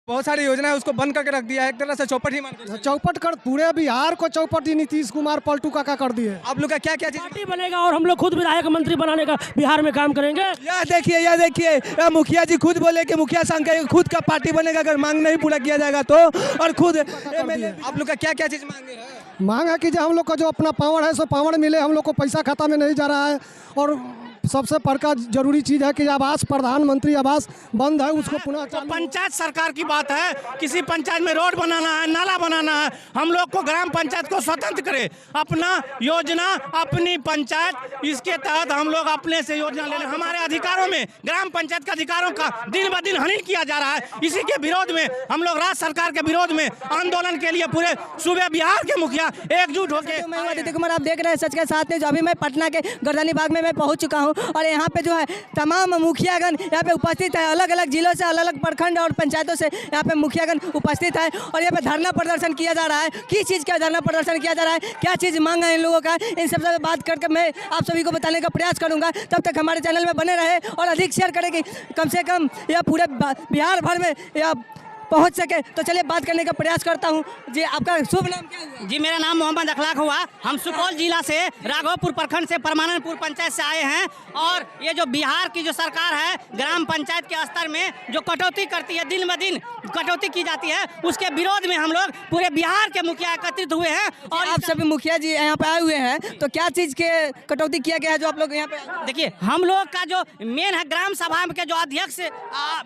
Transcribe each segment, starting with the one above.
बहुत सारी योजना है उसको बंद करके रख दिया है, एक तरह से चौपट ही मान के चौपट कर पूरे बिहार को चौपट ही नीतीश कुमार पलटू काका कर दिए। आप लोग का क्या क्या चीज पार्टी बनेगा और हम लोग खुद विधायक मंत्री बनाने का बिहार में काम करेंगे। यह देखिए मुखिया जी खुद बोले कि मुखिया संघ का खुद का पार्टी बनेगा अगर मांग नहीं पूरा किया जाएगा तो। और खुद आप लोग का क्या क्या चीज मांगे है? मांग है कि जो हम लोग का जो अपना पावर है सो पावर मिले, हम लोग को पैसा खाता में नहीं जा रहा है। और सबसे बड़का जरूरी चीज है कि आवास, प्रधानमंत्री आवास बंद है, उसको पुनः तो पंचायत सरकार की बात है, किसी पंचायत में रोड बनाना है, नाला बनाना है, हम लोग को ग्राम पंचायत को स्वतंत्र करे, अपना योजना अपनी पंचायत, इसके तहत हम लोग अपने से योजना ले लें। हमारे अधिकारों में, ग्राम पंचायत के अधिकारों का दिन ब दिन हनन किया जा रहा है। इसी के विरोध में हम लोग राज्य सरकार के विरोध में आंदोलन के लिए पूरे सूबे बिहार के मुखिया एकजुट होकर। मैं आदित्य कुमार, आप देख रहे हैं सच के साथ में। जो अभी मैं पटना के गर्दनी बाग में मैं पहुंच चुका हूं और यहाँ पे जो है तमाम मुखियागण यहाँ पे उपस्थित है। अलग अलग जिलों से, अलग अलग प्रखंड और पंचायतों से यहाँ पे मुखियागण उपस्थित है और यहाँ पे धरना प्रदर्शन किया जा रहा है। किस चीज़ का धरना प्रदर्शन किया जा रहा है, क्या चीज़ मांग है इन लोगों का, इन सब से बात करके मैं आप सभी को बताने का प्रयास करूँगा। तब तक हमारे चैनल में बने रहे और अधिक शेयर करें कि कम से कम यह पूरे बिहार भर में यह पहुंच सके। तो चलिए बात करने का प्रयास करता हूं। जी, आपका शुभ नाम क्या हुआ? जी, मेरा नाम मोहम्मद अखलाक हुआ। हम सुपौल जिला से राघवपुर प्रखंड से परमानंदपुर पंचायत से आए हैं और ये जो बिहार की जो सरकार है, ग्राम पंचायत के स्तर में जो कटौती करती है, दिन ब दिन कटौती की जाती है, उसके विरोध में हम लोग पूरे बिहार के मुखिया एकत्रित हुए हैं। और आप सभी मुखिया जी यहाँ पे आए हुए हैं, तो क्या चीज़ के कटौती किया गया है जो आप लोग यहाँ पे? देखिए, हम लोग का जो मेन है ग्राम सभा के जो अध्यक्ष,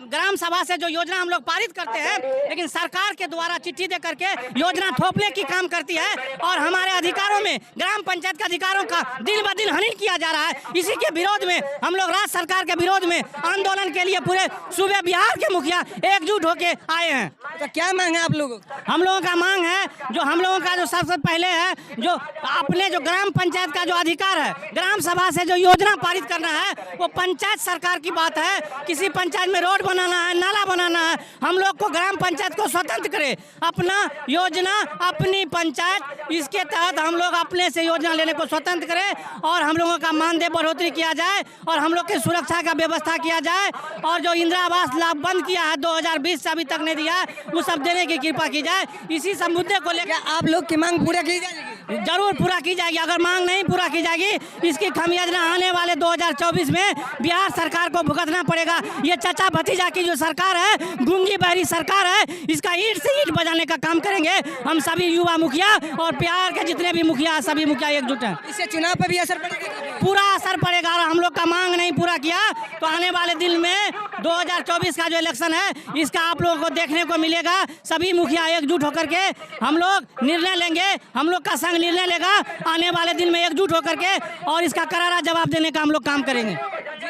ग्राम सभा से जो योजना हम लोग पारित करते हैं, लेकिन सरकार के द्वारा चिट्ठी दे करके योजना थोपने की काम करती है और हमारे अधिकारों में, ग्राम पंचायत के अधिकारों का दिन ब दिन हनन किया जा रहा है। इसी के विरोध में हम लोग राज्य सरकार के विरोध में आंदोलन के लिए पूरे सूबे बिहार के मुखिया एकजुट होके आए हैं। तो क्या मांग है आप लोगों? हम लोगों का मांग है, जो हम लोगों का जो सबसे पहले है, जो अपने जो ग्राम पंचायत का जो अधिकार है, ग्राम सभा से जो योजना पारित करना है, वो पंचायत सरकार की बात है। किसी पंचायत में रोड बनाना है, नाला बनाना है, हम लोग को ग्राम पंचायत को स्वतंत्र करे, अपना योजना अपनी पंचायत, इसके तहत हम लोग अपने से योजना लेने को स्वतंत्र करें और हम लोगों का मानदेय बढ़ोतरी किया जाए और हम लोग की सुरक्षा का व्यवस्था किया जाए और जो इंदिरा आवास लाभ बंद किया है 2020 से अभी तक नहीं दिया है, वो सब देने की कृपा की जाए। इसी सब मुद्दे को लेकर आप लोग की मांग पूरा की जाएगी? जरूर पूरा की जाएगी। अगर मांग नहीं पूरा की जाएगी, इसकी खामियाजा आने वाले 2024 में बिहार सरकार को भुगतना पड़ेगा। ये चाचा भतीजा की जो सरकार है, गूंगी बहरी सरकार है, इसका ईंट से ईंट बजाने का काम करेंगे हम सभी युवा मुखिया और बिहार के जितने भी मुखिया, सभी मुखिया एकजुट हैं। इससे चुनाव पर भी असर पड़ेगा? पूरा असर पड़ेगा और हम लोग का मांग नहीं पूरा किया तो आने वाले दिन में 2024 का जो इलेक्शन है, इसका आप लोगों को देखने को मिलेगा। सभी मुखिया एकजुट होकर के हम लोग निर्णय लेंगे, हम लोग का संघ निर्णय लेगा आने वाले दिन में एकजुट होकर के और इसका करारा जवाब देने का हम लोग काम करेंगे।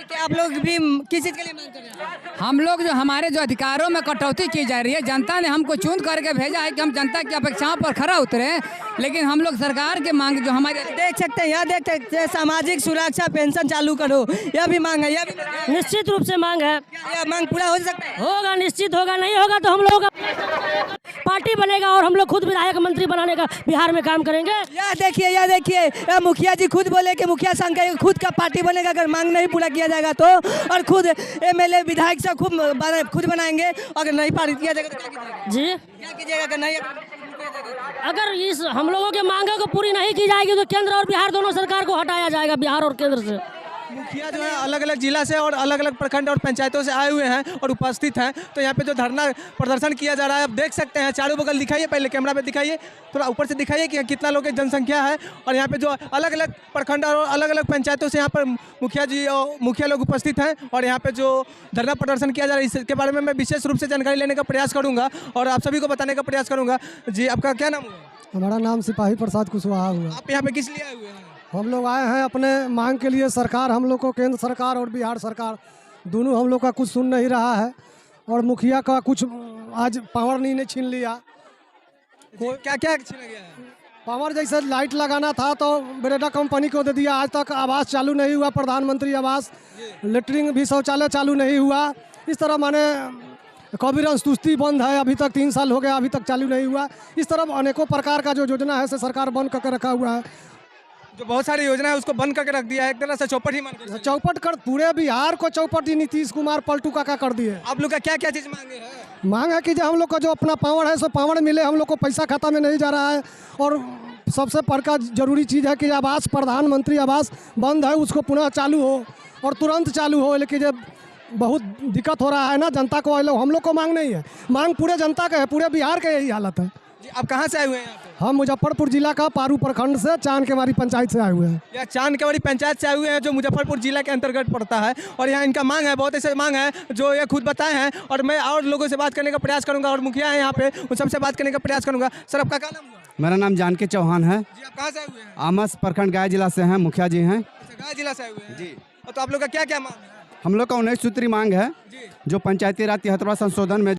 क्या आप लोग भी किस चीज़ के लिए मांग कर रहे हैं? हम लोग जो हमारे जो अधिकारों में कटौती की जा रही है, जनता ने हमको चुन करके भेजा है कि हम जनता की अपेक्षाओं पर खरा उतरे, लेकिन हम लोग सरकार के मांग जो हमारे देख सकते हैं, यह देख सकते हैं सामाजिक सुरक्षा पेंशन चालू करो, यह भी मांग है। यह भी निश्चित रूप से मांग है। यह मांग पूरा हो सकता है? होगा, निश्चित होगा। नहीं होगा तो हम लोगों का पार्टी बनेगा और हम लोग खुद विधायक मंत्री बनाने का बिहार में काम करेंगे। यह देखिए मुखिया जी खुद बोले कि मुखिया संघ का खुद का पार्टी बनेगा अगर मांग नहीं पूरा किया जाएगा तो, और खुद एमएलए विधायक से खुद बनाएंगे। अगर नहीं पारित किया जाएगा तो क्या कीजिएगा? जी, क्या कीजिएगा अगर नहीं? अगर इस हम लोगों के मांगों को पूरी नहीं की जाएगी तो केंद्र और बिहार दोनों सरकार को हटाया जाएगा, बिहार और केंद्र से। मुखिया जो है अलग अलग जिला से और अलग अलग प्रखंड और पंचायतों से आए हुए हैं और उपस्थित हैं। तो यहाँ पे जो धरना प्रदर्शन किया जा रहा है, आप देख सकते हैं चारों बगल दिखाइए, पहले कैमरा पे दिखाइए, थोड़ा ऊपर से दिखाइए कि कितना लोग की जनसंख्या है। और यहाँ पे जो अलग अलग प्रखंड और अलग अलग पंचायतों से यहाँ पर मुखिया जी और मुखिया लोग उपस्थित हैं और यहाँ पे जो धरना प्रदर्शन किया जा रहा है, इसके बारे में मैं विशेष रूप से जानकारी लेने का प्रयास करूँगा और आप सभी को बताने का प्रयास करूँगा। जी, आपका क्या नाम हुआ? हमारा नाम सिपाही प्रसाद कुशवाहा हुआ। आप यहाँ पे किस लिए आए हुए हैं? हम लोग आए हैं अपने मांग के लिए। सरकार हम लोग को, केंद्र सरकार और बिहार सरकार दोनों हम लोग का कुछ सुन नहीं रहा है और मुखिया का कुछ आज पावर नहीं छीन लिया। क्या क्या छीना गया है? पावर जैसे लाइट लगाना था तो बेरेडा कंपनी को दे दिया, आज तक आवास चालू नहीं हुआ, प्रधानमंत्री आवास, लेटरिन भी शौचालय चालू नहीं हुआ। इस तरह माने कबीरगंज तुश्ती बंद है, अभी तक 3 साल हो गया, अभी तक चालू नहीं हुआ। इस तरह अनेकों प्रकार का जो योजना है से सरकार बंद करके रखा हुआ है। जो बहुत सारी योजना है उसको बंद करके रख दिया है, एक तरह से चौपट ही मान के चौपट कर पूरे बिहार को चौपट ही नीतीश कुमार पलटू काका कर दिए। आप लोग का क्या क्या चीज मांगे हैं? मांग है कि जो हम लोग का जो अपना पावर है सो पावर मिले, हम लोग को पैसा खाता में नहीं जा रहा है। और सबसे बड़का जरूरी चीज़ है कि आवास, प्रधानमंत्री आवास बंद है, उसको पुनः चालू हो और तुरंत चालू हो। लेकिन जब बहुत दिक्कत हो रहा है ना जनता को, हम लोग को मांग नहीं है, मांग पूरे जनता का है, पूरे बिहार का यही हालत है। जी, आप कहाँ से आए हुए हैं यहाँ पे? हम मुजफ्फरपुर जिला का पारू प्रखंड से चांदकेवाड़ी पंचायत से आए हुए हैं। यह चांदकेवाड़ी पंचायत से आए हुए हैं जो मुजफ्फरपुर जिला के अंतर्गत पड़ता है। और यहाँ इनका मांग है, बहुत ऐसे मांग है जो ये खुद बताए हैं। और मैं और लोगों से बात करने का प्रयास करूंगा, और मुखिया है यहाँ पे, उन सबसे बात करने का प्रयास करूंगा। सर, आपका क्या नाम हुआ? मेरा नाम जानकी चौहान है। जी, आप कहाँ से आए हुए हैं? आमस प्रखंड गया जिला से हैं, मुखिया जी हैं। अच्छा, गया जिला से आए हुए हैं जी। तो आप लोग का क्या क्या मांग है? हम लोग का 19 सूत्री मांग है, जी। जो पंचायती राज 73वां संशोधन में